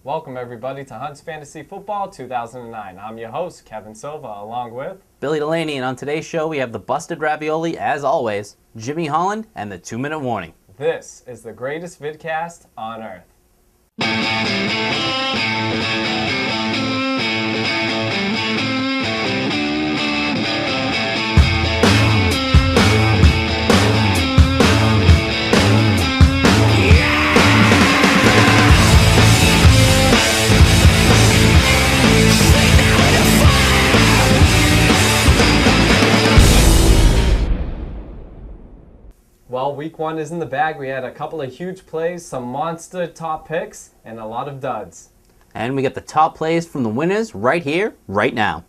Welcome everybody to Hunt's Fantasy Football 2009. I'm your host, Kevin Silva, along with Billy Delaney, and on today's show we have the Busted Ravioli, as always, Jimmy Holland, and the 2-minute warning. This is the greatest VidCast on earth. Well, week one is in the bag. We had a couple of huge plays, some monster top picks, and a lot of duds. And we get the top plays from the winners right here, right now.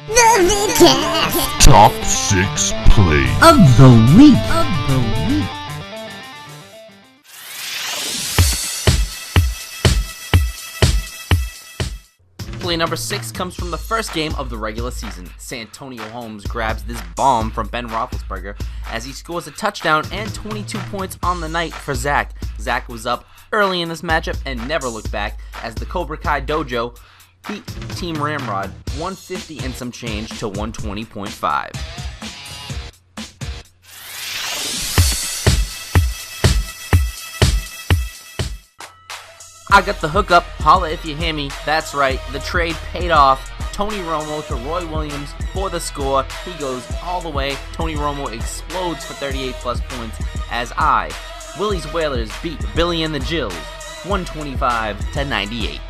The VIDCAST Top 6 plays of the week. Play number 6 comes from the first game of the regular season. Santonio Holmes grabs this bomb from Ben Roethlisberger as he scores a touchdown and 22 points on the night for Zach. Zach was up early in this matchup and never looked back as the Cobra Kai Dojo beat Team Ramrod 150 and some change to 120.5. I got the hookup, holla if you hear me. That's right, the trade paid off. Tony Romo to Roy Williams for the score. He goes all the way. Tony Romo explodes for 38 plus points as Willie's Whalers beat Billy and the Jills 125-98.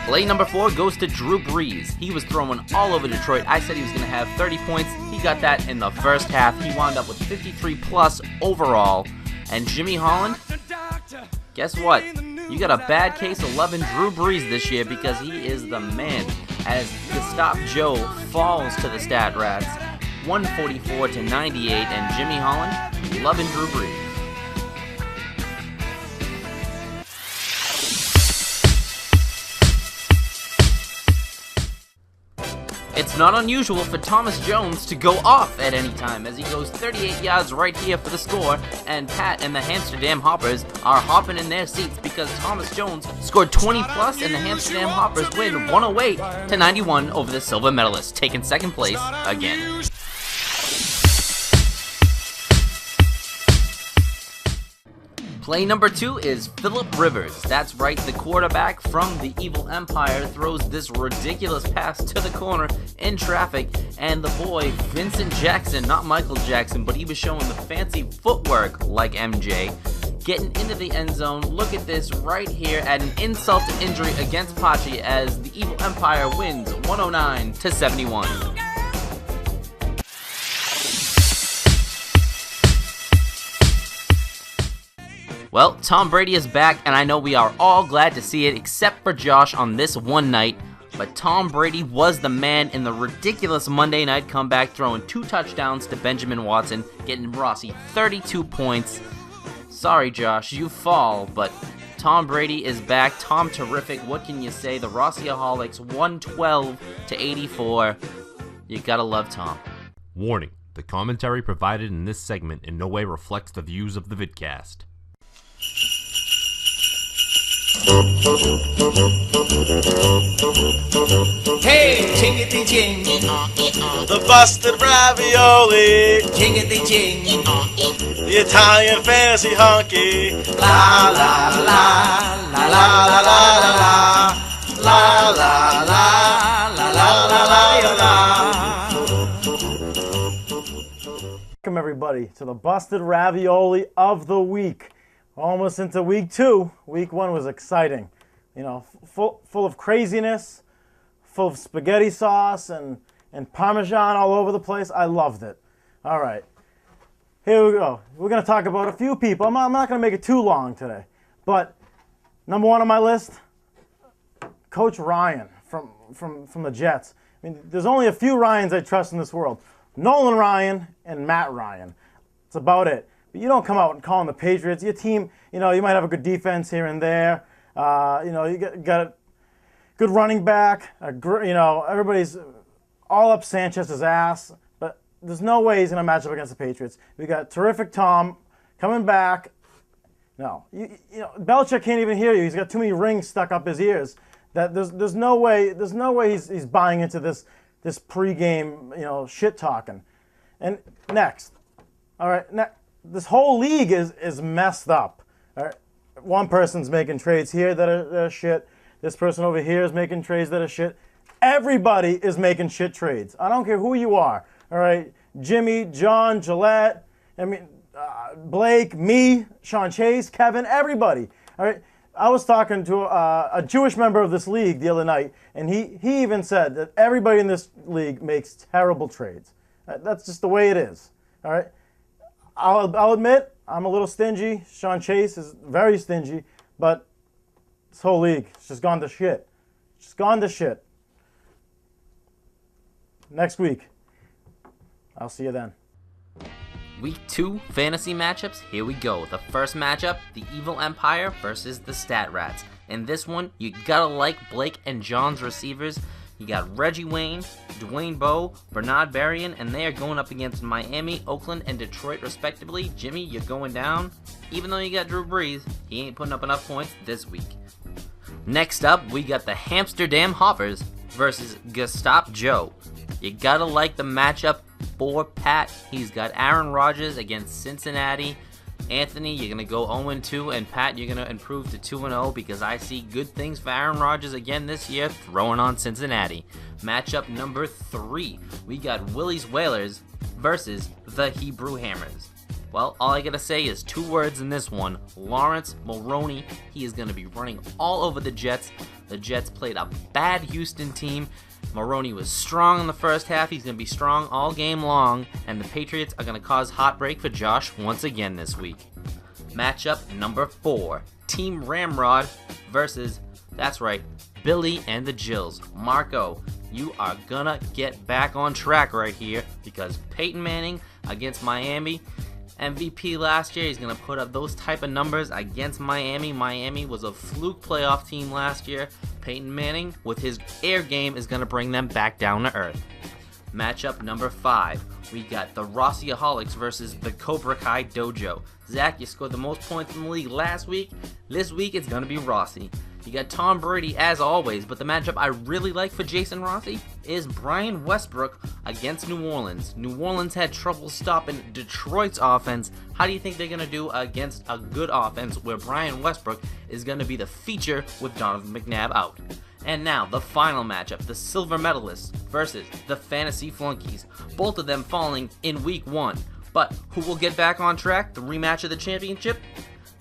Play number 4 goes to Drew Brees. He was throwing all over Detroit. I said he was going to have 30 points. He got that in the first half. He wound up with 53 plus overall. And Jimmy Holland, guess what? You got a bad case of loving Drew Brees this year because he is the man. As Gustave Joe falls to the stat rats, 144-98, and Jimmy Holland loving Drew Brees. It's not unusual for Thomas Jones to go off at any time as he goes 38 yards right here for the score, and Pat and the Amsterdam Hoppers are hopping in their seats because Thomas Jones scored 20 plus and the Amsterdam Hoppers win 108-91 over the silver medalists, taking second place again. Play number 2 is Phillip Rivers. That's right, the quarterback from the Evil Empire throws this ridiculous pass to the corner in traffic, and the boy, Vincent Jackson, not Michael Jackson, but he was showing the fancy footwork like MJ, getting into the end zone. Look at this right here at an insult to injury against Pachi as the Evil Empire wins 109-71. Well, Tom Brady is back, and I know we are all glad to see it, except for Josh on this one night. But Tom Brady was the man in the ridiculous Monday night comeback, throwing 2 touchdowns to Benjamin Watson, getting Rossi 32 points. Sorry, Josh, you fall, but Tom Brady is back. Tom terrific. What can you say? The Rossiaholics 112-84. You gotta love Tom. Warning: the commentary provided in this segment in no way reflects the views of the VidCast. Hey, jingity jing, the busted ravioli, jingity jing, the Italian fantasy honky, la la la la la la la la la la la la la la. Welcome everybody to the busted ravioli of the week. Almost into week 2. Week 1 was exciting. You know, full of craziness, full of spaghetti sauce and Parmesan all over the place. I loved it. All right, here we go. We're going to talk about a few people. I'm not going to make it too long today. But number 1 on my list, Coach Ryan from the Jets. I mean, there's only a few Ryans I trust in this world. Nolan Ryan and Matt Ryan. That's about it. But you don't come out and call them the Patriots. Your team, you know, you might have a good defense here and there. You know, you got a good running back. You know, everybody's all up Sanchez's ass. But there's no way he's going to match up against the Patriots. We got terrific Tom coming back. No, you know, Belichick can't even hear you. He's got too many rings stuck up his ears. That there's no way he's buying into this pregame, you know, shit talking. And next, all right, this whole league is messed up. All right, one person's making trades here that are shit. This person over here is making trades that are shit. Everybody is making shit trades. I don't care who you are. All right, Jimmy, John, Gillette. I mean, Blake, me, Sean Chase, Kevin, everybody. All right. I was talking to a Jewish member of this league the other night, and he even said that everybody in this league makes terrible trades. That's just the way it is. All right. I'll admit I'm a little stingy. Sean Chase is very stingy, but this whole league has just gone to shit. Just gone to shit. Next week. I'll see you then. Week 2 fantasy matchups, here we go. The first matchup, the Evil Empire versus the Stat Rats. In this one, you gotta like Blake and John's receivers. You got Reggie Wayne, Dwayne Bowe, Bernard Berrien, and they are going up against Miami, Oakland, and Detroit respectively. Jimmy, you're going down. Even though you got Drew Brees, he ain't putting up enough points this week. Next up, we got the Hamsterdam Hoppers versus Gustap Joe. You gotta like the matchup for Pat. He's got Aaron Rodgers against Cincinnati. Anthony, you're going to go 0-2, and Pat, you're going to improve to 2-0 because I see good things for Aaron Rodgers again this year, throwing on Cincinnati. Matchup number 3, we got Willie's Whalers versus the Hebrew Hammers. Well, all I got to say is 2 words in this one. Lawrence Mulroney, he is going to be running all over the Jets. The Jets played a bad Houston team. Mulroney was strong in the first half. He's going to be strong all game long. And the Patriots are going to cause heartbreak for Josh once again this week. Matchup number 4. Team Ramrod versus, that's right, Billy and the Jills. Marco, you are going to get back on track right here because Peyton Manning against Miami. MVP last year, he's going to put up those type of numbers against Miami. Miami was a fluke playoff team last year. Peyton Manning, with his air game, is going to bring them back down to earth. Matchup number 5, we got the Rossiaholics versus the Cobra Kai Dojo. Zach, you scored the most points in the league last week. This week, it's going to be Rossi. You got Tom Brady as always, but the matchup I really like for Jason Rossi is Brian Westbrook against New Orleans. New Orleans had trouble stopping Detroit's offense. How do you think they're going to do against a good offense where Brian Westbrook is going to be the feature with Donovan McNabb out? And now, the final matchup, the Silver Medalists versus the Fantasy Flunkies. Both of them falling in Week 1. But who will get back on track, the rematch of the championship?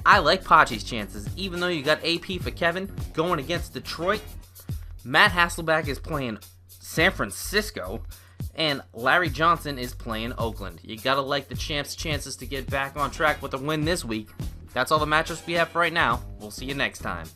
I like Pachi's chances, even though you got AP for Kevin going against Detroit. Matt Hasselbeck is playing San Francisco, and Larry Johnson is playing Oakland. You gotta like the champ's chances to get back on track with a win this week. That's all the matchups we have for right now. We'll see you next time.